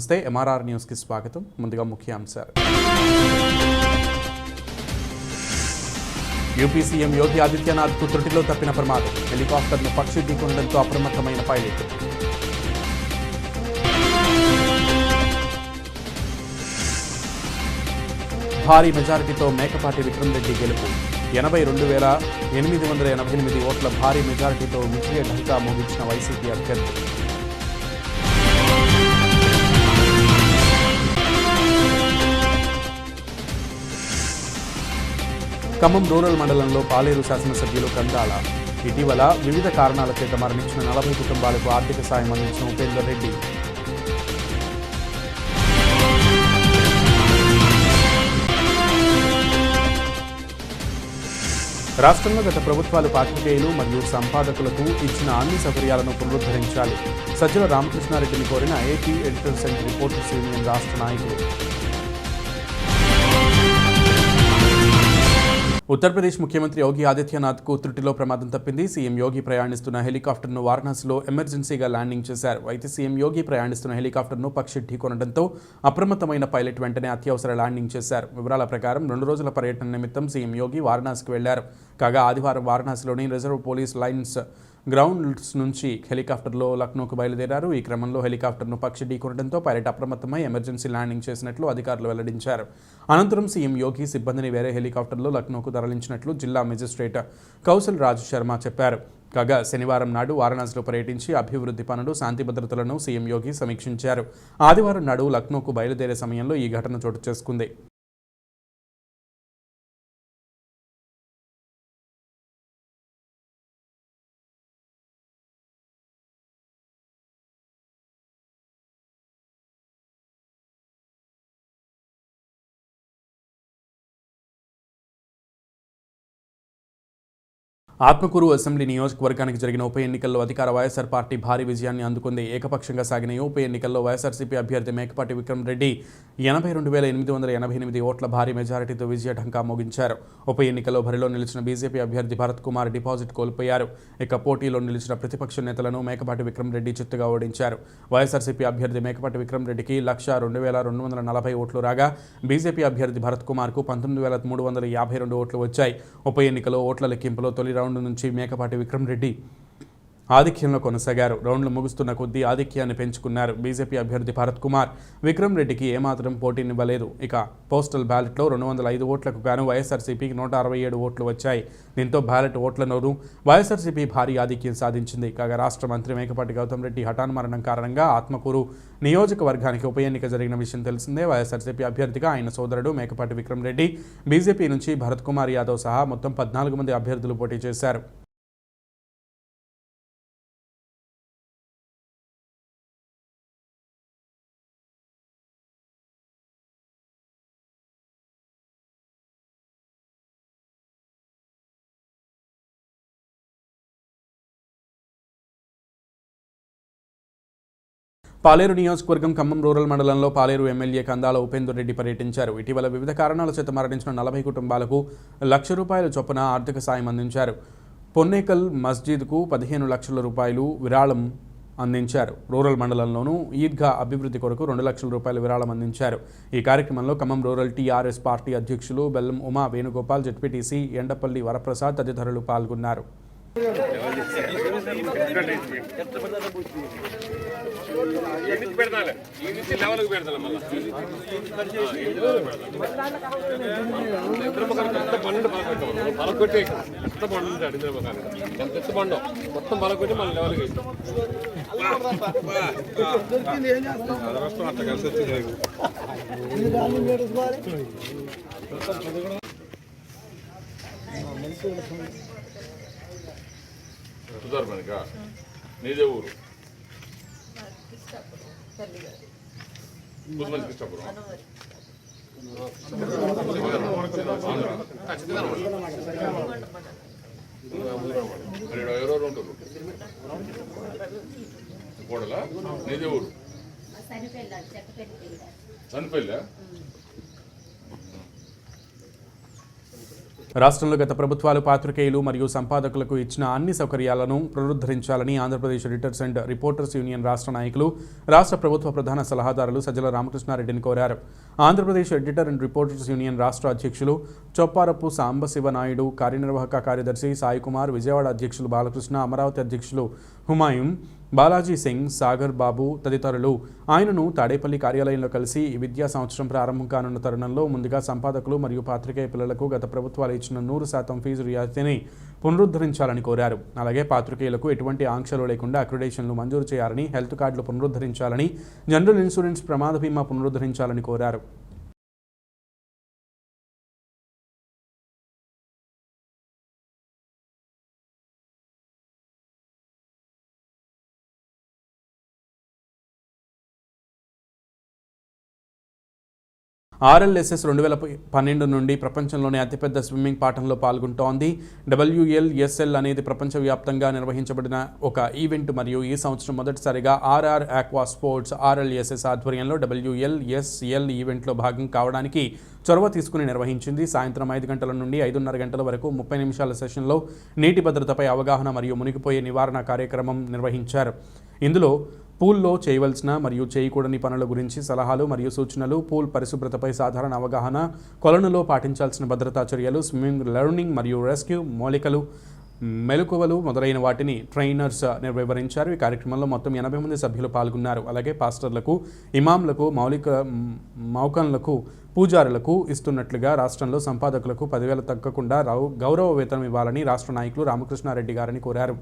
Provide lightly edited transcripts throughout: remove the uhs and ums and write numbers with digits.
నమస్తే MRR news కి స్వాగతం. ముందుగా ముఖ్యాంశాలు. యూపీ సీఎం యోగి ఆదిత్యనాథ్ కు త్రుటిలో తప్పిన ప్రమాదం. హెలికాప్టర్ను పక్షి ఢీకొనడంతో అప్రమత్తమైన పైలట్. భారీ మెజారిటీతో మేకపాటి విక్రమ్ రెడ్డి గెలుపు. 82,888 ఓట్ల భారీ మెజారిటీతో విజయ ఢంకా మోగించిన వైసీపీ అభ్యర్థి. ఖమ్మం రూరల్ మండలంలో పాలేరు శాసనసభ్యులు కందాల. ఇటీవల వివిధ కారణాల చేత మరణించిన 40 కుటుంబాలకు ఆర్థిక సాయం అందించిన ఉపేందర్ రెడ్డి. రాష్ట్రంలో గత ప్రభుత్వాలు పాత్రికేయులు మరియు సంపాదకులకు ఇచ్చిన అన్ని సౌకర్యాలను పునరుద్ధరించాలి. సజ్జల రామకృష్ణారెడ్డిని కోరిన AP editors and reporters union రాష్ట్ర నాయకులు. ఉత్తరప్రదేశ్ ముఖ్యమంత్రి యోగి ఆదిత్యనాథ్ కు త్రుటిలో ప్రమాదం తప్పింది. సీఎం యోగి ప్రయాణిస్తున్న హెలికాప్టర్ను వారణాసిలో ఎమర్జెన్సీగా ల్యాండింగ్ చేశారు. అయితే సీఎం యోగి ప్రయాణిస్తున్న హెలికాప్టర్ను పక్షి ఢీకొనడంతో అప్రమత్తమైన పైలట్ వెంటనే అత్యవసర ల్యాండింగ్ చేశారు. వివరాల ప్రకారం 2 రోజుల పర్యటన నిమిత్తం సీఎం యోగి వారణాసికి వెళ్లారు. కాగా ఆదివారం వారణాసిలోని రిజర్వ్ పోలీస్ లైన్స్ గ్రౌండ్స్ నుంచి హెలికాప్టర్లో లక్నోకు బయలుదేరారు. ఈ క్రమంలో హెలికాప్టర్ను పక్షి ఢీకొనడంతో పైలట్ అప్రమత్తమై ఎమర్జెన్సీ ల్యాండింగ్ చేసినట్లు అధికారులు వెల్లడించారు. అనంతరం సీఎం యోగి సిబ్బందిని వేరే హెలికాప్టర్లో లక్నోకు తరలించినట్లు జిల్లా మెజిస్ట్రేట్ కౌశల్ రాజ్ శర్మ చెప్పారు. కాగా శనివారం నాడు వారణాసిలో పర్యటించి అభివృద్ధి పనులు, శాంతి భద్రతలను సీఎం యోగి సమీక్షించారు. ఆదివారం నాడు లక్నోకు బయలుదేరే సమయంలో ఈ ఘటన చోటు చేసుకుంది. ఆత్మకూరు అసెంబ్లీ నియోజకవర్గానికి జరిగిన ఉప ఎన్నికల్లో అధికార వైఎస్ఆర్ పార్టీ భారీ విజయాన్ని అందుకుంది. ఏకపక్షంగా సాగిన ఉప ఎన్నికల్లో వైఎస్ఆర్సీపీ అభ్యర్థి మేకపాటి విక్రమ్ రెడ్డి 82,888 ఓట్ల భారీ మెజారిటీతో విజయ ఢంకా మోగించారు. ఉప ఎన్నికల్లో బరిలో నిలిచిన బీజేపీ అభ్యర్థి భరత్ కుమార్ డిపాజిట్ కోల్పోయారు. ఇక పోటీలో నిలిచిన ప్రతిపక్ష నేతలను మేకపాటి విక్రమ్ రెడ్డి చిత్తుగా ఓడించారు. వైఎస్ఆర్సీపీ అభ్యర్థి మేకపాటి విక్రమ్ రెడ్డికి 1,02,240 ఓట్లు రాగా బీజేపీ అభ్యర్థి భరత్ కుమార్కు 19,352 ఓట్లు వచ్చాయి. ఉప ఎన్నికలో ఓట్ల లెక్కింపులో తొలి రౌండ్ నుంచి మేకపాటి విక్రమ్ రెడ్డి ఆధిక్యంలో కొనసాగారు. రౌండ్లు ముగుస్తున్న కొద్దీ ఆధిక్యాన్ని పెంచుకున్నారు. బీజేపీ అభ్యర్థి భరత్ కుమార్ విక్రమ్ రెడ్డికి ఏమాత్రం పోటీనివ్వలేదు. ఇక పోస్టల్ బ్యాలెట్లో 205 ఓట్లకు గాను వైఎస్ఆర్సీపీకి 167 ఓట్లు వచ్చాయి. దీంతో బ్యాలెట్ ఓట్లలోనూ వైఎస్ఆర్సీపీ భారీ ఆధిక్యం సాధించింది. కాగా రాష్ట్ర మంత్రి మేకపాటి గౌతమ్ రెడ్డి హఠాన్మరణం కారణంగా ఆత్మకూరు నియోజకవర్గానికి ఉప ఎన్నిక జరిగిన విషయం తెలిసిందే. వైఎస్ఆర్సీపీ అభ్యర్థిగా ఆయన సోదరుడు మేకపాటి విక్రమ్ రెడ్డి, బీజేపీ నుంచి భరత్ కుమార్ యాదవ్ సహా మొత్తం 14 మంది అభ్యర్థులు పోటీ చేశారు. పాలేరు నియోజకవర్గం ఖమ్మం రూరల్ మండలంలో పాలేరు ఎమ్మెల్యే కందాల ఉపేందర్ రెడ్డి పర్యటించారు. ఇటీవల వివిధ కారణాల చేత మరణించిన 40 కుటుంబాలకు ₹1,00,000 చొప్పున ఆర్థిక సాయం అందించారు. పొన్నేకల్ మస్జిద్కు 15 లక్షల రూపాయలు విరాళం అందించారు. రూరల్ మండలంలోనూ ఈద్గా అభివృద్ధి కొరకు ₹2,00,000 విరాళం అందించారు. ఈ కార్యక్రమంలో ఖమ్మం రూరల్ టీఆర్ఎస్ పార్టీ అధ్యక్షులు బెల్లం ఉమా వేణుగోపాల్, జెడ్పీటీసీ ఎండపల్లి వరప్రసాద్ తదితరులు పాల్గొన్నారు. మొత్తం బలకొట్టి మళ్ళీ లెవెల్కి సుధార్మనిక నీదే ఊరు కృష్ణాపురం. ఎవరెవరు ఉంటారు? కోడలా నీదే ఊరు? చనిపోయిలా రాష్ట్రంలో గత ప్రభుత్వాలు పాత్రికేయులు మరియు సంపాదకులకు ఇచ్చిన అన్ని సౌకర్యాలను పునరుద్ధరించాలని Andhra Pradesh editors and reporters union రాష్ట్ర నాయకులు రాష్ట్ర ప్రభుత్వ ప్రధాన సలహాదారులు సజ్జల రామకృష్ణారెడ్డిని కోరారు. Andhra Pradesh editor and reporters union రాష్ట్ర అధ్యక్షులు చొప్పారపు సాంబశివ నాయుడు, కార్యనిర్వాహక కార్యదర్శి సాయి కుమార్, విజయవాడ అధ్యక్షులు బాలకృష్ణ, అమరావతి అధ్యక్షులు హుమాయూన్, బాలాజీ సింగ్, సాగర్ బాబు తదితరులు ఆయనను తాడేపల్లి కార్యాలయంలో కలిసి ఈ విద్యా సంవత్సరం ప్రారంభం కానున్న తరుణంలో ముందుగా సంపాదకులు మరియు పాత్రికేయ పిల్లలకు గత ప్రభుత్వాలు ఇచ్చిన 100% ఫీజు రియాయితీని పునరుద్ధరించాలని కోరారు. అలాగే పాత్రికేయులకు ఎటువంటి ఆంక్షలు లేకుండా అక్రిడేషన్లు మంజూరు చేయాలని, హెల్త్ కార్డులు పునరుద్ధరించాలని, జనరల్ ఇన్సూరెన్స్, ప్రమాద బీమా పునరుద్ధరించాలని కోరారు. RLSS 2012 నుండి ప్రపంచంలోనే అతిపెద్ద స్విమ్మింగ్ పాఠంలో పాల్గొంటోంది. WLSL అనేది ప్రపంచవ్యాప్తంగా నిర్వహించబడిన ఒక ఈవెంట్ మరియు ఈ సంవత్సరం మొదటిసారిగా RR ఆక్వా స్పోర్ట్స్ RLSS ఆధ్వర్యంలో WLSL ఈవెంట్లో భాగం కావడానికి చొరవ తీసుకుని నిర్వహించింది. సాయంత్రం 5 గంటల నుండి 5:30 గంటల వరకు 30 నిమిషాల సెషన్లో నీటి భద్రతపై అవగాహన మరియు మునిగిపోయే నివారణ కార్యక్రమం నిర్వహించారు. ఇందులో పూల్లో చేయవలసిన మరియు చేయకూడని పనుల గురించి సలహాలు మరియు సూచనలు, పూల్ పరిశుభ్రతపై సాధారణ అవగాహన, కొలనులో పాటించాల్సిన భద్రతా చర్యలు, స్విమ్మింగ్, లెర్నింగ్ మరియు రెస్క్యూ, మౌలికలు, మెలకువలు మొదలైన వాటిని ట్రైనర్స్ వివరించారు. ఈ కార్యక్రమంలో మొత్తం 80 మంది సభ్యులు పాల్గొన్నారు. అలాగే పాస్టర్లకు, ఇమాంలకు, మౌకన్లకు, పూజారులకు ఇస్తున్నట్లుగా రాష్ట్రంలో సంపాదకులకు 10,000 తగ్గకుండా గౌరవ వేతనం ఇవ్వాలని రాష్ట్ర నాయకులు రామకృష్ణారెడ్డి గారిని కోరారు.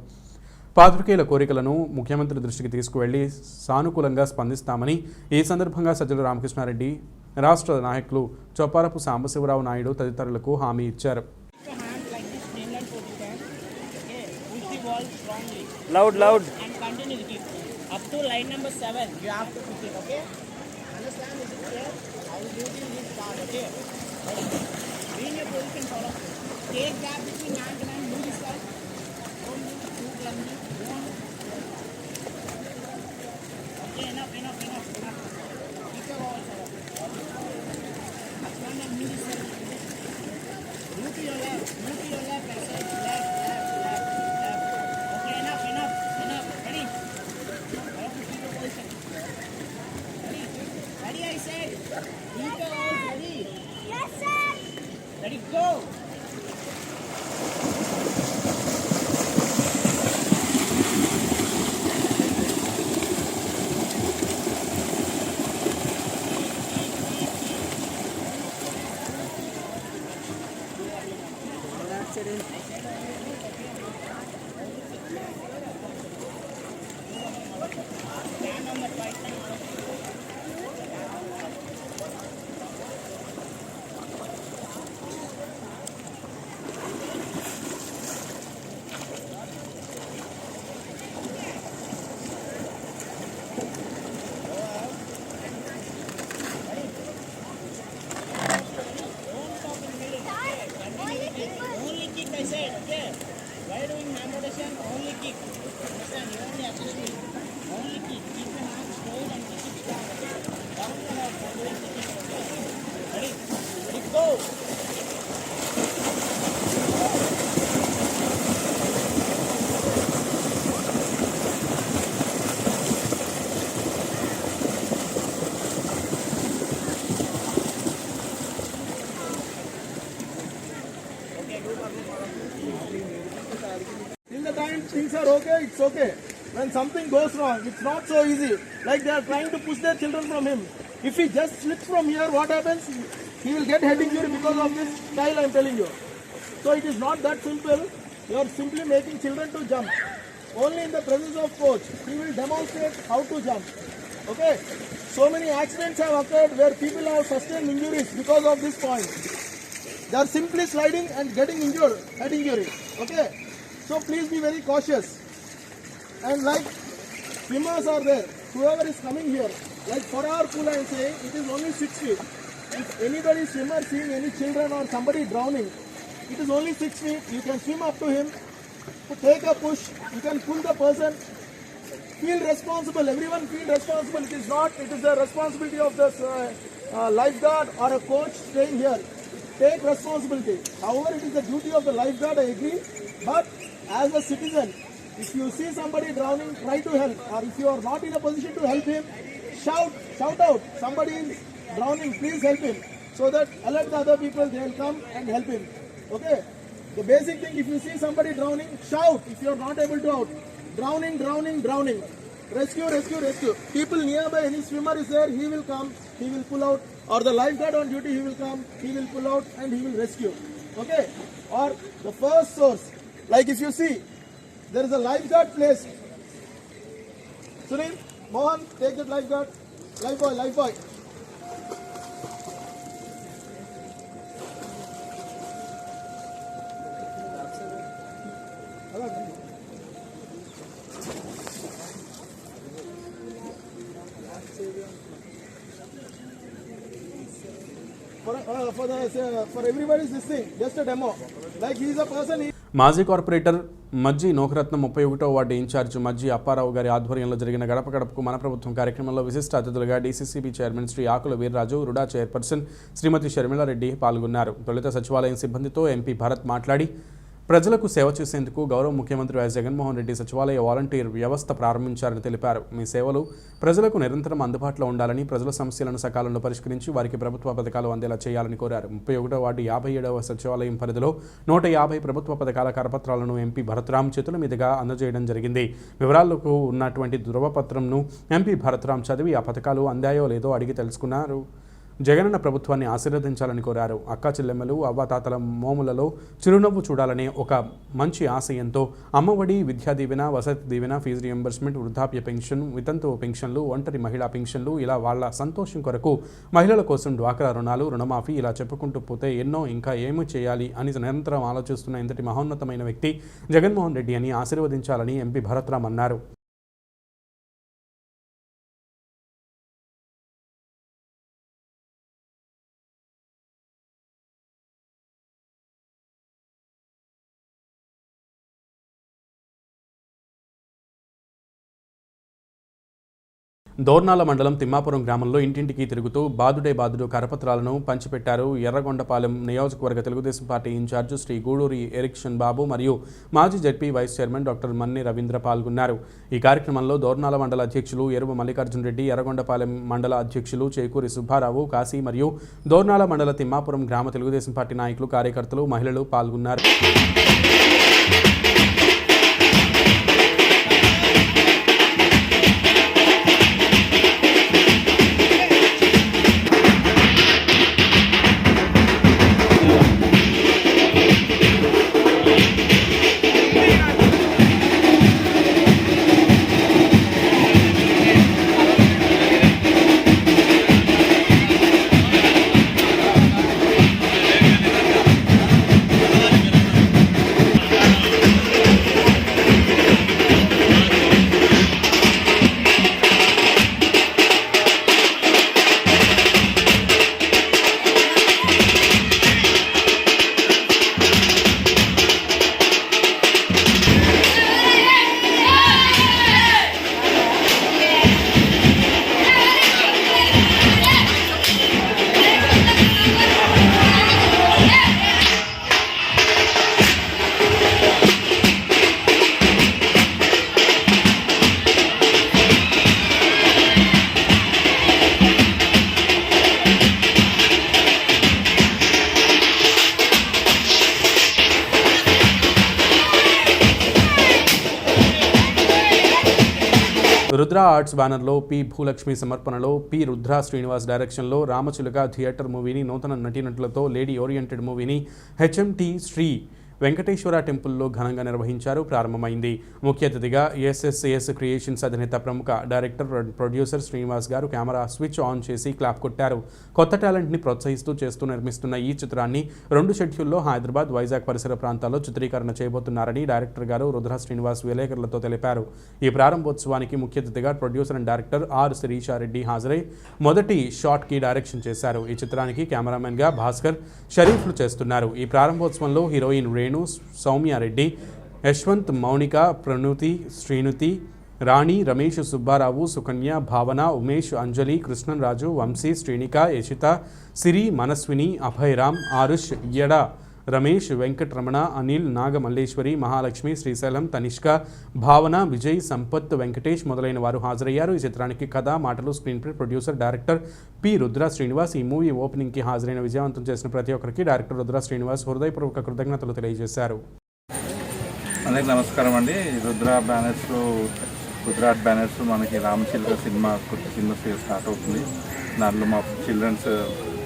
పాత్రికేయుల కోరికలను ముఖ్యమంత్రి దృష్టికి తీసుకువెళ్లి సానుకూలంగా స్పందిస్తామని ఈ సందర్భంగా సజ్జల రామకృష్ణారెడ్డి, రాష్ట్ర నాయకులు చొప్పారపు సాంబశివరావు నాయుడు తదితరులకు హామీ ఇచ్చారు. Loud. And continue to keep. Up to line number 7, you have to keep it, okay? Understand? Is it clear? I will do it in this part, okay? Be in your position, follow. Take gap between man to man, move this side. Don't move too clumsy. Okay, enough. Keep your wall, follow. One and move this side. Move to your left, and say left. Okay, enough. Ready? Have to keep your position. Ready, I said. Keep your house ready. Yes, sir. Ready, go. Stand on the right side. Only kick, I said, okay? While doing hand rotation, only kick. Understand? You only actually only kick. Keep your hands straight and kick it down, okay? Down to the hand doing kicking, okay? Ready, go! Till the time things are okay, it's okay. When something goes wrong, it's not so easy. Like they are trying to push their children from him. If he just slips from here, what happens? He will get head injury because of this style I am telling you. So it is not that simple. You are simply making children to jump. Only in the presence of coach, he will demonstrate how to jump. Okay? So many accidents have occurred where people have sustained injuries because of this point. They are simply sliding and getting injured, head injury. Okay? So please be very cautious. And like swimmers are there, whoever is coming here, like for our pool I am saying, it is only 6 feet. If anybody swimmer seeing any children or somebody drowning, it is only 6 feet. You can swim up to him, take a push, you can pull the person. Feel responsible, everyone feel responsible. It is the responsibility of the lifeguard or a coach staying here. take responsibility. However, it is the duty of the lifeguard, I agree. But as a citizen, if you see somebody drowning, try to help. Or if you are not in a position to help him, shout out. Somebody is drowning, please help him. So that alert the other people, they will come and help him. Okay? The basic thing, if you see somebody drowning, shout. If you are not able to out. Drowning. Rescue. People nearby, any swimmer is there, he will come, he will pull out. Or the lifeguard on duty, he will come, he will pull out and he will rescue. Okay? Or the first source, like if you see, there is a lifeguard placed. Sunil, Mohan, take that lifeguard. Lifebuoy. For everybody's this thing, just a demo. Like he is a person. మాజీ corporator మజ్జి నోకరత్నం 31వ ward incharge మజ్జి అప్పారావు గారి ఆధ్వర్యంలో జరిగిన గడప గడపకు మన ప్రభుత్వం కార్యక్రమంలో విశిష్ట అతిథులుగా డీసీసీబీ చైర్మన్ శ్రీ ఆకుల వీర్రాజు, రుడా చైర్పర్సన్ శ్రీమతి షర్మిలారెడ్డి పాల్గొన్నారు. తొలుత సచివాలయం సిబ్బందితో ఎంపీ భరత్ మాట్లాడి ప్రజలకు సేవ చేసేందుకు గౌరవ ముఖ్యమంత్రి వైఎస్ జగన్మోహన్ రెడ్డి సచివాలయ వాలంటీర్ వ్యవస్థ ప్రారంభించారని తెలిపారు. మీ సేవలు ప్రజలకు నిరంతరం అందుబాటులో ఉండాలని, ప్రజల సమస్యలను సకాలంలో పరిష్కరించి వారికి ప్రభుత్వ పథకాలు అందేలా చేయాలని కోరారు. 31వ వార్డు 57వ సచివాలయం పరిధిలో 150 ప్రభుత్వ పథకాల కరపత్రాలను ఎంపీ భరత్రామ్ చేతుల మీదుగా అందజేయడం జరిగింది. వివరాలకు ఉన్నటువంటి ధృవపత్రంను ఎంపీ భరత్రామ్ చదివి ఆ పథకాలు అందాయో లేదో అడిగి తెలుసుకున్నారు. జగనన్న ప్రభుత్వాన్ని ఆశీర్వదించాలని కోరారు. అక్కా చెల్లెమ్మలు, అవ్వాతాతల మోములలో చిరునవ్వు చూడాలనే ఒక మంచి ఆశయంతో అమ్మఒడి, విద్యా దీవెన, వసతి దీవెన, ఫీజు రియంబర్స్మెంట్, వృద్ధాప్య పెన్షన్, వితంతువు పెన్షన్లు, ఒంటరి మహిళా పెన్షన్లు, ఇలా వాళ్ల సంతోషం కొరకు మహిళల కోసం డ్వాక్రా రుణాలు, రుణమాఫీ, ఇలా చెప్పుకుంటూ పోతే ఎన్నో, ఇంకా ఏమి చేయాలి అని నిరంతరం ఆలోచిస్తున్న ఇంతటి మహోన్నతమైన వ్యక్తి జగన్మోహన్ రెడ్డి అని ఆశీర్వదించాలని ఎంపీ భరత్రామ్ అన్నారు. దోర్నాల మండలం తిమ్మాపురం గ్రామంలో ఇంటింటికి తిరుగుతూ బాదుడు కరపత్రాలను పంచిపెట్టారు. ఎర్రగొండపాలెం నియోజకవర్గ తెలుగుదేశం పార్టీ ఇన్ఛార్జ్ శ్రీ గూడూరి ఎరిక్షన్ బాబు మరియు మాజీ జడ్పీ వైస్ చైర్మన్ డాక్టర్ మన్ని రవీంద్ర పాల్గొన్నారు. ఈ కార్యక్రమంలో దోర్నాల మండల అధ్యక్షులు ఎరువు మల్లికార్జున రెడ్డి, ఎర్రగొండపాలెం మండల అధ్యక్షులు చేకూరి సుబ్బారావు, కాశీ మరియు దోర్నాల మండల తిమ్మాపురం గ్రామ తెలుగుదేశం పార్టీ నాయకులు, కార్యకర్తలు, మహిళలు పాల్గొన్నారు. రుద్ర ఆర్ట్స్ బ్యానర్లో పి భూలక్ష్మి సమర్పణలో పి రుద్ర శ్రీనివాస్ డైరెక్షన్లో రామచిలుక థియేటర్ మూవీని నూతన నటీనటులతో లేడీ ఓరియంటెడ్ మూవీని హెచ్ఎంటి శ్రీ వెంకటేశ్వర టెంపుల్లో ఘనంగా నిర్వహించారు. ప్రారంభమైంది. ముఖ్య అతిథిగా ఎస్ఎస్ఎస్ క్రియేషన్స్ అధినేత ప్రముఖ డైరెక్టర్ ప్రొడ్యూసర్ శ్రీనివాస్ గారు కెమెరా స్విచ్ ఆన్ చేసి క్లాప్ కొట్టారు. కొత్త టాలెంట్ని ప్రోత్సహిస్తూ నిర్మిస్తున్న ఈ చిత్రాన్ని 2 షెడ్యూల్లో హైదరాబాద్, వైజాగ్ పరిసర ప్రాంతాల్లో చిత్రీకరణ చేయబోతున్నారని డైరెక్టర్ గారు రుద్ర శ్రీనివాస్ విలేకరులతో తెలిపారు. ఈ ప్రారంభోత్సవానికి ముఖ్య అతిథిగా producer and director R Sirisha Reddy హాజరై మొదటి షాట్కి డైరెక్షన్ చేశారు. ఈ చిత్రానికి కెమెరామెన్గా భాస్కర్, షరీఫ్లు చేస్తున్నారు. ఈ ప్రారంభోత్సవంలో హీరోయిన్ రేణు, సౌమ్యారెడ్డి, యశ్వంత్, మౌనిక, ప్రణుతి, శ్రీనుతి, రాణి, రమేష్, సుబ్బారావు, సుకన్య, భావన, ఉమేష్, అంజలి, కృష్ణరాజు, వంశీ, శ్రీనిక, యశిత, సిరి, మనస్విని, అభయరామ్, ఆరుష్, యడ, రమేష్, వెంకటరమణ, అనిల్, నాగమల్లేశ్వరి, మహాలక్ష్మి, శ్రీశైలం, తనిష్క, భావన, విజయ్, సంపత్, వెంకటేష్ మొదలైన వారు హాజరయ్యారు. ఈ చిత్రానికి కథ, మాటలు, screen play, producer, director P. Rudra Srinivas. ఈ మూవీ ఓపెనింగ్కి హాజరైన విజయవంతం చేసిన ప్రతి ఒక్కరికి డైరెక్టర్ రుద్ర శ్రీనివాస్ హృదయపూర్వక కృతజ్ఞతలు తెలియజేశారు. అందరికీ నమస్కారం అండి. రుద్ర ఆర్ట్ బ్యానర్స్ మనకి రామచిలుక సినిమా కొత్త సినిమా స్టార్ట్ అవుతుంది. దాంట్లో మా చిల్డ్రన్స్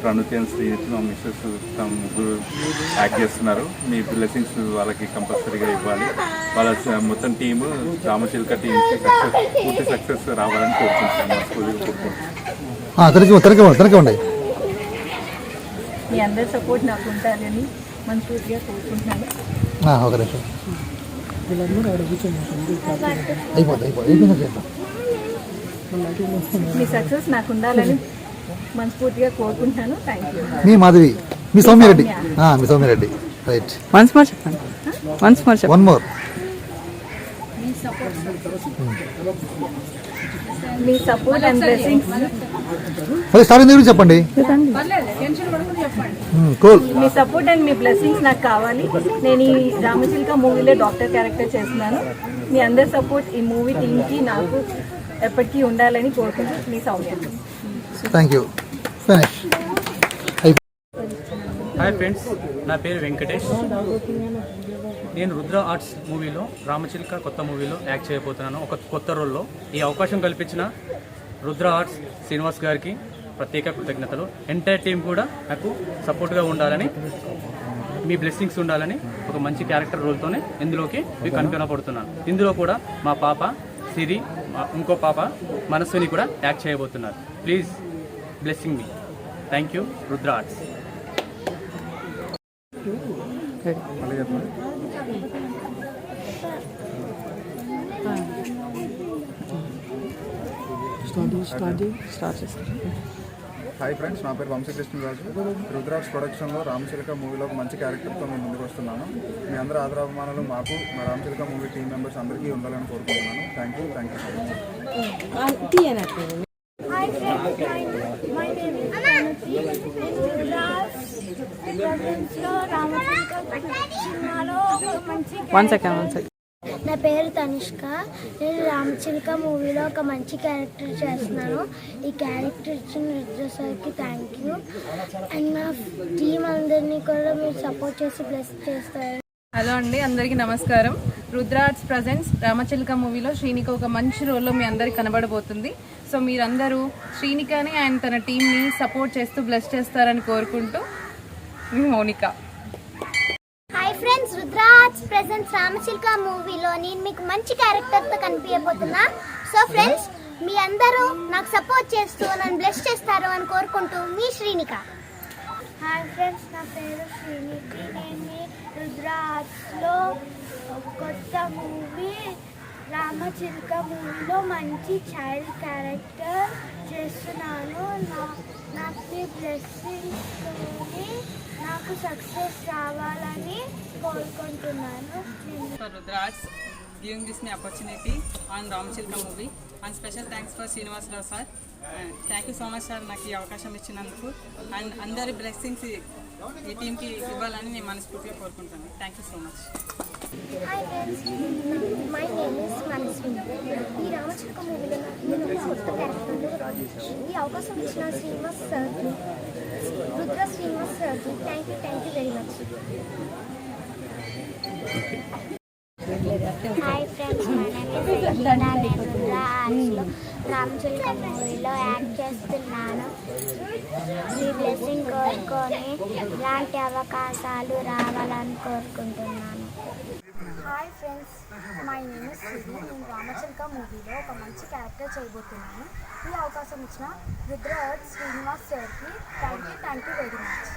ప్రణుతి అండ్ శ్రీనిధి, మా మిస్సెస్ ముగ్గురు యాక్ట్ చేస్తున్నారు. మీ బ్లెస్సింగ్స్ వాళ్ళకి కంపల్సరీగా ఇవ్వాలి. వాళ్ళ మొత్తం టీము రామచిలుక టీంకి పూర్తి సక్సెస్ రావాలని కోరుకుంటున్నాను. మీ అందరి సపోర్ట్ నాకు ఉండాలని మనస్ఫూర్తిగా కోరుకుంటున్నాను. మీ సక్సెస్ నాకు ఉండాలని మనస్ఫూర్తిగా కోరుకుంటున్నాను. Thank you. మీ మాధవి, మీ సౌమ్యారెడ్డి, రైట్. వన్స్ మోర్ చెప్పండి. One more. మీ సపోర్ట్ అండ్ బ్లెస్సింగ్స్. మరి స్టార్టింగ్ దగ్గర చెప్పండి. కూల్. మీ సపోర్ట్ అండ్ మీ బ్లెస్సింగ్స్ నాకు కావాలి. నేను ఈ రామచిలుక మూవీలో డాక్టర్ క్యారెక్టర్ చేస్తున్నాను. మీ అందరి సపోర్ట్ ఈ మూవీ టీమ్కి నాకు ఎప్పటికీ ఉండాలని కోరుకుంటున్నాను. మీ Soumya. Thank you. Finish. Hi friends, నా పేరు వెంకటేష్. నేను రుద్ర ఆర్ట్స్ మూవీలో రామచిలుక కొత్త మూవీలో యాక్ట్ చేయబోతున్నాను, ఒక కొత్త రోల్లో. ఈ అవకాశం కల్పించిన రుద్ర ఆర్ట్స్ శ్రీనివాస్ గారికి ప్రత్యేక కృతజ్ఞతలు. ఎంటైర్ టీం కూడా నాకు సపోర్ట్గా ఉండాలని, మీ బ్లెస్సింగ్స్ ఉండాలని ఒక మంచి క్యారెక్టర్ రోల్తోనే ఇందులోకి మీకు కనుగొనబడుతున్నాను. ఇందులో కూడా మా పాప సిరి, ఇంకో పాప మనస్విని కూడా యాక్ట్ చేయబోతున్నారు. Please blessing me. Thank you. Rudra arts. Hi friends, నా పేరు వంశీకృష్ణరాజు. రుద్రాక్ష ప్రొడక్షన్లో రామచిలుక మూవీలో ఒక మంచి క్యారెక్టర్తో నేను ముందుకు వస్తున్నాను. మీ అందరూ ఆదరాభిమానాలు మాకు, మా రామచిలుక మూవీ టీం మెంబర్స్ అందరికీ ఉండాలని కోరుకుంటున్నాను. Thank you so much. నా పేరు తనిష్క. నేను రామచిలుక మూవీలో ఒక మంచి క్యారెక్టర్ చేస్తున్నాను. ఈ క్యారెక్టర్ ఇచ్చిన రుద్ర సార్కి థ్యాంక్ యూ. అండ్ నా టీం అందరినీ కూడా మీరు సపోర్ట్ చేసి బ్లెస్ చేస్తారు. హలో అండి, అందరికీ నమస్కారం. రుద్ర ఆర్ట్స్ ప్రజెంట్స్ రామచిలుక మూవీలో శ్రీనిక ఒక మంచి రోల్లో మీ అందరికి కనబడబోతుంది. సో మీరందరూ శ్రీనికని అండ్ తన టీంని సపోర్ట్ చేస్తూ బ్లెస్ చేస్తారని కోరుకుంటూ మీ Mounika. Hi friends, Rudra arts presents Ramachiluka మూవీలో నేను మీకు మంచి క్యారెక్టర్తో కనిపించబోతున్నా. సో ఫ్రెండ్స్, మీ అందరూ నాకు సపోర్ట్ చేస్తూ నన్ను బ్లెస్ చేస్తారు అని కోరుకుంటూ మీ శ్రీనిక. హాయ్ ఫ్రెండ్స్, నా పేరు శ్రీనిధి. నేను రుద్ర ఆర్ట్స్లో కొత్త మూవీ రామచిలుక మూవీలో మంచి చైల్డ్ క్యారెక్టర్ చేస్తున్నాను. నాకు బ్లెస్సింగ్స్తోని నాకు సక్సెస్ రావాలని కోరుకుంటున్నాను. Rudra arts giving this opportunity on Ramachiluka movie and special thanks for Srinivasa Rao sir. Thank you so much sir నాకు ఈ అవకాశం ఇచ్చినందుకు. అండ్ అందరి బ్లెస్సింగ్స్ ఈ టీంకి ఇవ్వాలని నేను మనస్ఫూర్తిగా కోరుకుంటాను. Thank you so much. Hi friends, my name is Manaswini. ఈ రామచిలుక మూవీలో నేను కొత్త క్యారెక్టర్లో ఈ అవకాశం ఇచ్చిన శ్రీనివాస్ సార్కి, రుద్ర శ్రీనివాస్ సార్కి thank you very much. Hi friends, my name is Rudra ఆర్ట్స్లో రామచిలుక మూవీలో యాక్ట్ చేస్తున్నాను. మీ బ్లెస్సింగ్ కోరుకొని ఇలాంటి అవకాశాలు రావాలని కోరుకుంటున్నాను. Hi friends, my name is Siri. నేను రామచిలుక మూవీలో ఒక మంచి క్యారెక్టర్ చేయబోతున్నాను. ఈ అవకాశం ఇచ్చిన రుద్ర ఆర్ట్స్ శ్రీనివాస్ సార్కి థ్యాంక్ యూ వెరీ మచ్.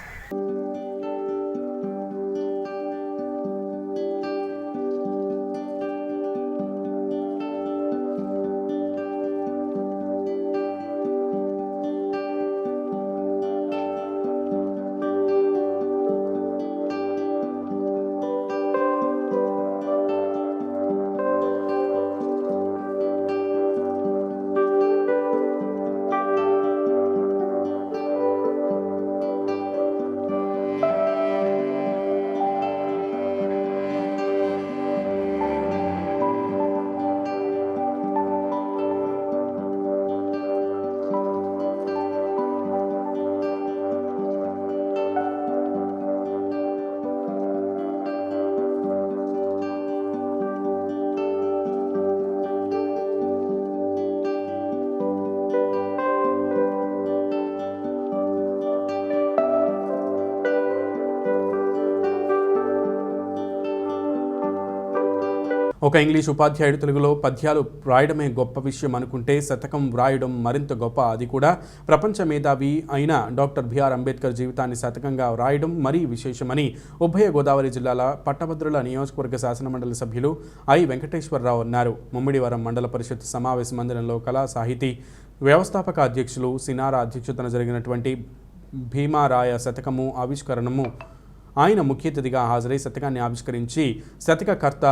ఒక ఇంగ్లీష్ ఉపాధ్యాయుడు తెలుగులో పద్యాలు వ్రాయడమే గొప్ప విషయం అనుకుంటే శతకం వ్రాయడం మరింత గొప్ప. అది కూడా ప్రపంచ మేధావి అయిన డాక్టర్ బిఆర్ అంబేద్కర్ జీవితాన్ని శతకంగా వ్రాయడం మరీ విశేషమని ఉభయ గోదావరి జిల్లాల పట్టభద్రుల నియోజకవర్గ శాసనమండలి సభ్యులు ఐ వెంకటేశ్వరరావు అన్నారు. ముమ్మిడివరం మండల పరిషత్ సమావేశ మందిరంలో కళా సాహితీ వ్యవస్థాపక అధ్యక్షులు సినారా అధ్యక్షతన జరిగినటువంటి భీమారాయ శతకము ఆవిష్కరణము ఆయన ముఖ్య అతిథిగా హాజరై శతకాన్ని ఆవిష్కరించి శతకకర్త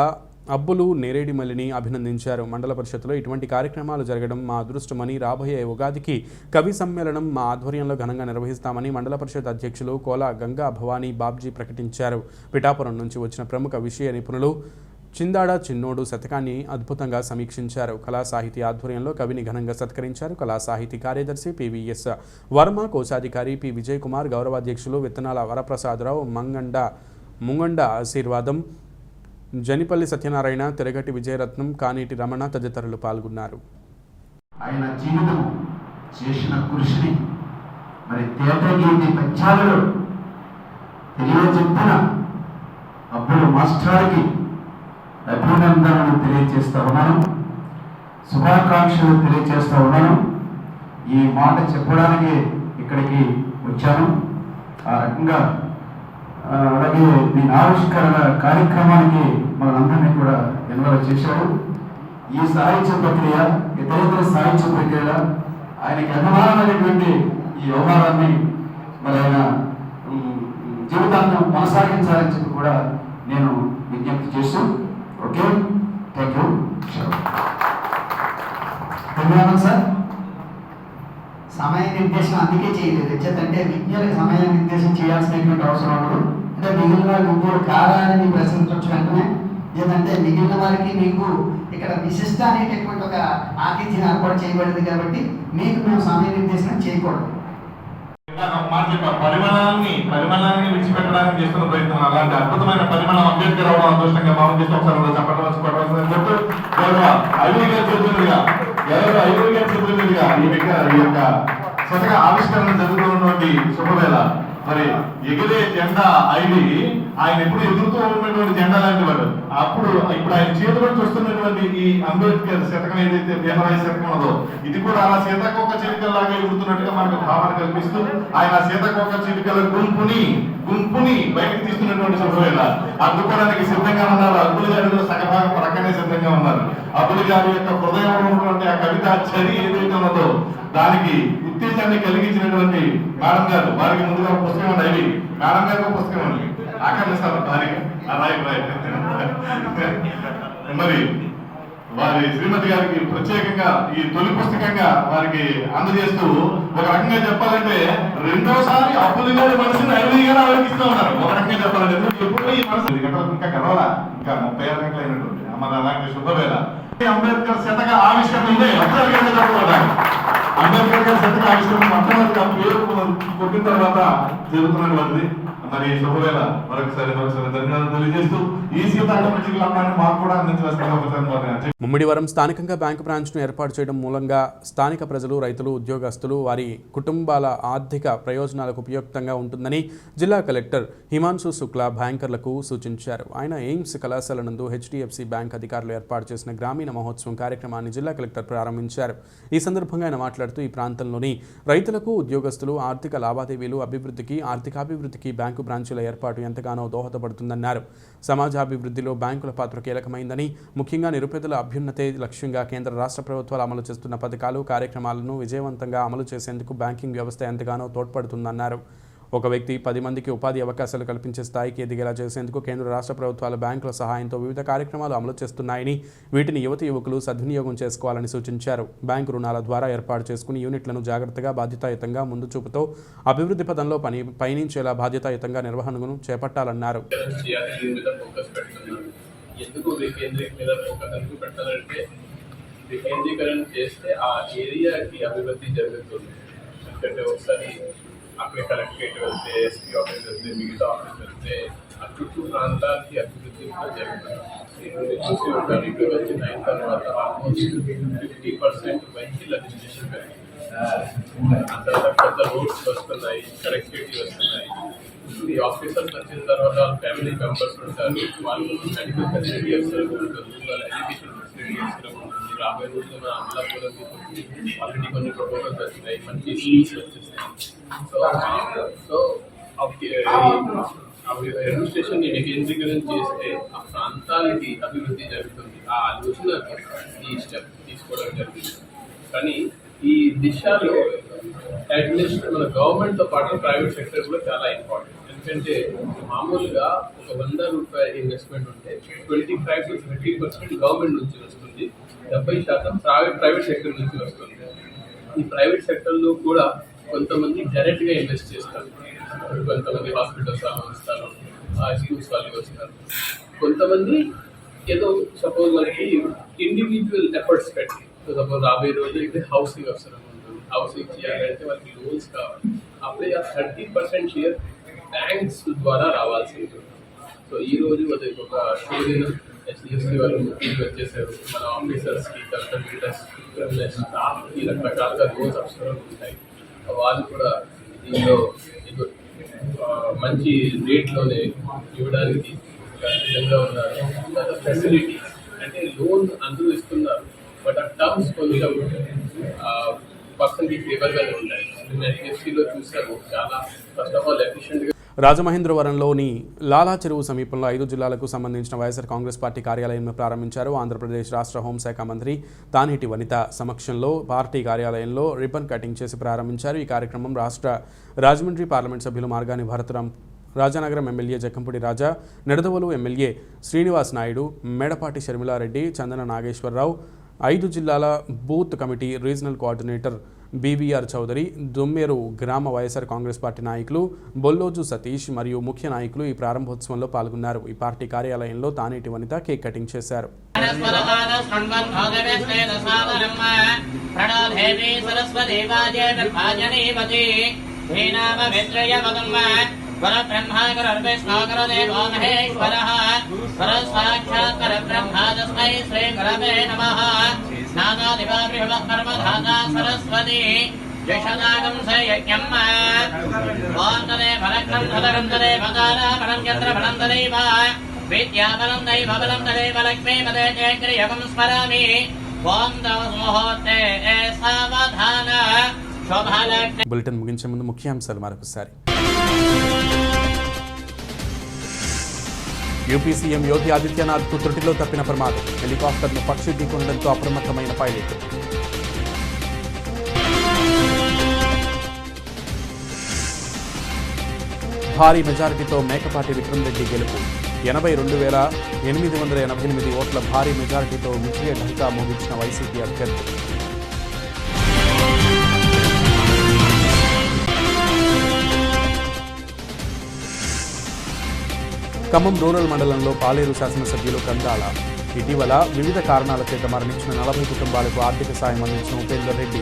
అబ్బులు నేరేడిమల్లిని అభినందించారు. మండల పరిషత్తులో ఇటువంటి కార్యక్రమాలు జరగడం మా అదృష్టమని, రాబోయే ఉగాదికి కవి సమ్మేళనం మా ఆధ్వర్యంలో ఘనంగా నిర్వహిస్తామని మండల పరిషత్ అధ్యక్షులు కోలా గంగా భవానీ బాబ్జీ ప్రకటించారు. పిఠాపురం నుంచి వచ్చిన ప్రముఖ విషయ నిపుణులు చిందాడ చిన్నోడు శతకాన్ని అద్భుతంగా సమీక్షించారు. కళా సాహితీ ఆధ్వర్యంలో కవిని ఘనంగా సత్కరించారు. కళా సాహితీ కార్యదర్శి పివిఎస్ వర్మ, కోశాధికారి పి విజయ్ కుమార్, గౌరవాధ్యక్షులు విత్తనాల వరప్రసాదరావు, ముంగండ ఆశీర్వాదం, జనిపల్లి సత్యనారాయణ, తెరగటి విజయరత్నం, కానేటి రమణ తదితరులు పాల్గొన్నారు. ఆయన జీవితం చేసిన కృషిని మరి తేటగీతి పద్యాలలో తెలియజెప్పిన అప్పుడు మాస్టర్కి అభినందనలు తెలియజేస్తా ఉన్నాను, శుభాకాంక్షలు తెలియజేస్తా ఉన్నాను. ఈ మాట చెప్పడానికి ఇక్కడికి వచ్చాను. ఆ రకంగా అలాగే దీని ఆవిష్కరణ కార్యక్రమానికి మనందరినీ కూడా ఇన్వాల్వ్ చేశాడు. ఈ సాహిత్య ప్రక్రియ ఇతర సాహిత్య ప్రక్రియ ఆయనకి అభిమానమైనటువంటి ఈ వ్యవహారాన్ని మరి ఆయన జీవితాన్ని కొనసాగించాలని చెప్పి కూడా నేను విజ్ఞప్తి చేస్తూ ఓకే థ్యాంక్ యూ. ధన్యవాదాలు సార్. సమయ నిర్దేశం అందుకే చేయలేదు. ఎందుకంటే విద్యలకు సమయ నిర్దేశం చేయాల్సినటువంటి అవసరం ఉండదు. అంటే మిగిలిన విద్యలు కాలాన్ని ప్రశ్నించవచ్చు వెంటనే. ఏంటంటే మిగిలిన వారికి మీకు ఇక్కడ విశిష్ట అనేటటువంటి ఒక ఆతిథ్యం ఏర్పాటు చేయబడింది కాబట్టి మీకు మేము సమయ నిర్దేశం చేయకూడదు. పరిమాణాన్ని విడిచిపెట్టడానికి చేస్తున్న ప్రయత్నం అలాంటి అద్భుతమైన పరిమాణం అంబేద్కర్ అవడం అదృష్టంగా భావం చేస్తే ఒకసారి చెప్పడం చెప్తూ ఐదు చేతులుగా ఈ యొక్క శతక ఆవిష్కరణ జరుగుతున్నటువంటి శుభవేళ మరి ఎగిరే జెండా ఐడి ఆయన ఎప్పుడు ఎదురుతూ ఉన్నటువంటి జెండా లాంటి వాడు. ఇప్పుడు ఆయన చేతిలో చూస్తున్నటువంటి ఈ అంబేద్కర్ శతకం ఏదైతే భీమరాయ శతకం ఉన్నదో ఇది కూడా అలా సీతాకోక చిలుకల్లాగా ఎగురుతున్నట్టుగా మనకు భావన కల్పిస్తూ ఆయన సీతాకోక చిలుకల గుంపుని బయటకు తీస్తున్నటువంటి శుభవేళ అందుకోవడానికి సిద్ధంగా ఉన్నారు. అబ్బులు గారిలో సగభాగం పక్కనే సిద్ధంగా ఉన్నారు. అబ్బులు గారి యొక్క హృదయంలో ఉన్నటువంటి ఆ కవిత చరి ఏదైతే ఉన్నదో దానికి ఉత్తేజాన్ని కలిగించినటువంటి మేడం గారు, వారికి ముందుగా పుస్తకం అండి. మేడం గారికి పుస్తకం అండి ఆకర్షిస్తారు భారీగా మరి వారి శ్రీమతి గారికి ప్రత్యేకంగా ఈ తొలి పుస్తకంగా వారికి అందజేస్తూ ఒక రకంగా చెప్పాలంటే రెండోసారి అప్పులు గారి మనసుని ఐదుగా ఆలోచిస్తూ ఉన్నారు. ఒక రకంగా చెప్పాలంటే ఎప్పుడు ఈ మనసు ఇంకా గడవలా ఇంకా 36 గంటలు అయినటువంటి మన అలాంటి శుభవేళ అంబేద్కర్ శతక ఆవిష్కరణ ఉందే అంబేద్కర్ గారి శతక ఆవిష్కరణ మొట్టమొదటిగా పేరు కొట్టిన తర్వాత జరుగుతున్నటువంటిది. మరి శుభవేళ మరొకసారి ధన్యవాదాలు తెలియజేస్తూ ఈ శీతాకాల ప్రజలందరినీ మాకు కూడా అందించవలసిందిగా. ముమ్మిడివరం స్థానికంగా బ్యాంకు బ్రాంచ్ను ఏర్పాటు చేయడం మూలంగా స్థానిక ప్రజలు, రైతులు, ఉద్యోగస్తులు, వారి కుటుంబాల ఆర్థిక ప్రయోజనాలకు ఉపయుక్తంగా ఉంటుందని జిల్లా కలెక్టర్ హిమాన్షు శుక్లా బ్యాంకర్లకు సూచించారు. ఆయన ఎయిమ్స్ కళాశాల నందు హెచ్డిఎఫ్సి బ్యాంక్ అధికారులు ఏర్పాటు చేసిన గ్రామీణ మహోత్సవం కార్యక్రమాన్ని జిల్లా కలెక్టర్ ప్రారంభించారు. ఈ సందర్భంగా ఆయన మాట్లాడుతూ ఈ ప్రాంతంలోని రైతులకు, ఉద్యోగస్తులు ఆర్థిక లావాదేవీలు అభివృద్ధికి, ఆర్థికాభివృద్ధికి బ్యాంకు బ్రాంచీల ఏర్పాటు ఎంతగానో దోహదపడుతుందన్నారు. సమాజాభివృద్ధిలో బ్యాంకుల పాత్ర కీలకమైందని, ముఖ్యంగా నిరుపేదల అభ్యున్నతే లక్ష్యంగా కేంద్ర రాష్ట్ర ప్రభుత్వాలు అమలు చేస్తున్న పథకాలు, కార్యక్రమాలను విజయవంతంగా అమలు చేసేందుకు బ్యాంకింగ్ వ్యవస్థ ఎంతగానో తోడ్పడుతుందన్నారు. ఒక వ్యక్తి 10 మందికి ఉపాధి అవకాశాలు కల్పించే స్థాయికి ఎదిగేలా చేసేందుకు కేంద్ర రాష్ట్ర ప్రభుత్వాలు బ్యాంకుల సహాయంతో వివిధ కార్యక్రమాలు అమలు చేస్తున్నాయని, వీటిని యువకులు సద్వినియోగం చేసుకోవాలని సూచించారు. బ్యాంకు రుణాల ద్వారా ఏర్పాటు చేసుకుని యూనిట్లను జాగ్రత్తగా, బాధ్యతాయుతంగా ముందు చూపుతో అభివృద్ధి పదంలో పయనించేలా బాధ్యతాయుతంగా నిర్వహణను చేపట్టాలన్నారు. అక్కడ కలెక్టరేట్ వెళ్తే, ఎస్పీ ఆఫీస్ వెళ్తే, మిగతా ఆఫీస్ వెళ్తే ఆ చుట్టూ ప్రాంతానికి అభివృద్ధి జరుగుతుంది. చూసి ఉంటారు. ఇక్కడ వచ్చిన అయిన తర్వాత ఆల్మోస్ట్ 50% మంచి లెజిస్లేషన్ పెరిగింది. ఆ తర్వాత కొత్త రోడ్స్ వస్తున్నాయి, కనెక్టివిటీ వస్తున్నాయి. ఈ ఆఫీసర్స్ వచ్చిన తర్వాత వాళ్ళ ఫ్యామిలీ మెంబర్స్ ఉంటారు, వాళ్ళు మెడికల్ ఫెసిలిటీ వస్తారు, వాళ్ళ ఎడ్యుకేషన్ ఫెసిలిటీ వస్తారు. రాబోయే రోజుల్లో మన అమలాపురంకి ఆల్రెడీ కొన్ని ప్రపోజల్స్ వచ్చినాయి, మంచి స్కీమ్స్ వచ్చేసాయి. సో అడ్మినిస్ట్రేషన్ వికేంద్రీకరణ చేస్తే ఆ ప్రాంతాలకి అభివృద్ధి జరుగుతుంది. ఆ ఆలోచనకి ఈ స్టెప్ తీసుకోవడం జరిగింది. కానీ ఈ దిశలో అడ్మినిస్ట్రేషన్ మన గవర్నమెంట్తో పాటు ప్రైవేట్ సెక్టర్ కూడా చాలా ఇంపార్టెంట్. ఎందుకంటే మామూలుగా ఒక 100 రూపాయల ఇన్వెస్ట్మెంట్ ఉంటే 25 to 30% గవర్నమెంట్ నుంచి వస్తుంది, 70% ప్రైవేట్ సెక్టర్ నుంచి వస్తుంది. ఈ ప్రైవేట్ సెక్టర్లో కూడా కొంతమంది డైరెక్ట్గా ఇన్వెస్ట్ చేస్తారు, కొంతమంది హాస్పిటల్స్ వాళ్ళు వస్తారు, స్కూల్స్ వాళ్ళు వస్తారు, కొంతమంది ఏదో సపోజ్ మనకి ఇండివిజువల్ ఎఫర్ట్స్ పెట్టి సపోజ్ రాబోయే రోజు అయితే హౌసింగ్ అవసరం ఉంటుంది, హౌసింగ్ చేయాలంటే వాళ్ళకి లోన్స్ కావాలి. అప్పుడే ఆ 30% షేర్ బ్యాంక్స్ ద్వారా రావాల్సి ఉంటుంది. సో ఈ రోజు అది ఒక షోదినం HDFC వాళ్ళు వచ్చేసారు. మన ఆఫీసర్స్కి, కలెక్టర్స్, స్టాఫ్కి రకరకాలుగా లోన్స్ అవసరం ఉంటాయి. వాళ్ళు కూడా దీనిలో మంచి రేట్లోనే ఇవ్వడానికి సిద్ధంగా ఉన్నారు. ఫెసిలిటీస్ అంటే లోన్ అందరూ ఇస్తున్నారు, బట్ ఆ టర్మ్స్ కొంచెం పర్సన్కి ఫేవర్గానే ఉంటాయి. నేను HDFCలో చూసాను, చాలా ఫస్ట్ ఆఫ్ ఆల్ ఎఫిషియెంట్గా. రాజమహేంద్రవరంలోని లాలా చెరువు సమీపంలో 5 జిల్లాలకు సంబంధించిన వైఎస్ఆర్ కాంగ్రెస్ పార్టీ కార్యాలయాన్ని ప్రారంభించారు. ఆంధ్రప్రదేశ్ రాష్ట్ర హోంశాఖ మంత్రి తానేటి వనిత సమక్షంలో పార్టీ కార్యాలయంలో రిబ్బన్ కటింగ్ చేసి ప్రారంభించారు. ఈ కార్యక్రమం రాజమండ్రి పార్లమెంట్ సభ్యులు మార్గాని భరతరాం, రాజానగరం ఎమ్మెల్యే జక్కంపూడి రాజా, నిడదవోలు ఎమ్మెల్యే శ్రీనివాస్ నాయుడు, మేడపాటి షర్మిలారెడ్డి, చందన నాగేశ్వరరావు, 5 జిల్లాల booth committee regional coordinator BVR Chowdary, Dommeru గ్రామ వైఎస్ఆర్ కాంగ్రెస్ పార్టీ నాయకులు బొల్లోజు సతీష్ మరియు ముఖ్య నాయకులు ఈ ప్రారంభోత్సవంలో పాల్గొన్నారు. ఈ పార్టీ కార్యాలయంలో తానేటి వనిత కేక్ కటింగ్ చేశారు. సరస్వతి జషదాగం సయజ్ఞం వాంతరే ఫలక్రం ఫలకం తరే భగారా ఫలం చంద్ర ఫలం తరైవ విద్యాబలం దైవ బలం తరైవ లక్ష్మీ పదే జయక్రియకం స్మరామి. ఓం ముహూర్తే సావధాన శోభాలగ్న. బులెటిన్ ముగించే ముందు ముఖ్యాంశాలు మరొకసారి. యూపీ సీఎం యోగి ఆదిత్యనాథ్కు త్రుటిలో తప్పిన ప్రమాదం, హెలికాప్టర్ను పక్షి ఢీకొనడంతో అప్రమత్తమైన పైలట్. భారీ మెజారిటీతో మేకపాటి విక్రమ్ రెడ్డి గెలుపు, 82,888 ఓట్ల భారీ మెజారిటీతో విజయ ఢంకా మోగించిన వైసీపీ అభ్యర్థి. ఖమ్మం రూరల్ మండలంలో పాలేరు శాసనసభ్యులు కందాల ఇటీవల వివిధ కారణాల చేత మరణించిన 40 కుటుంబాలకు ఆర్థిక సాయం అందించిన ఉపేందర్ రెడ్డి.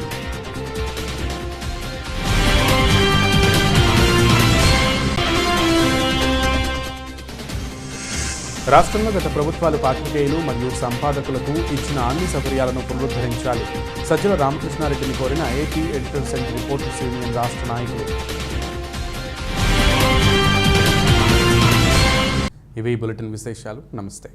రాష్ట్రంలో గత ప్రభుత్వాలు పాత్రికేయులు మరియు సంపాదకులకు ఇచ్చిన అన్ని సౌకర్యాలను పునరుద్ధరించాలి, సజ్జల రామకృష్ణారెడ్డిని కోరిన AP editors and reporters union రాష్ట్ర నాయకులు. ఇవి బులెటిన్ విశేషాలు. నమస్తే.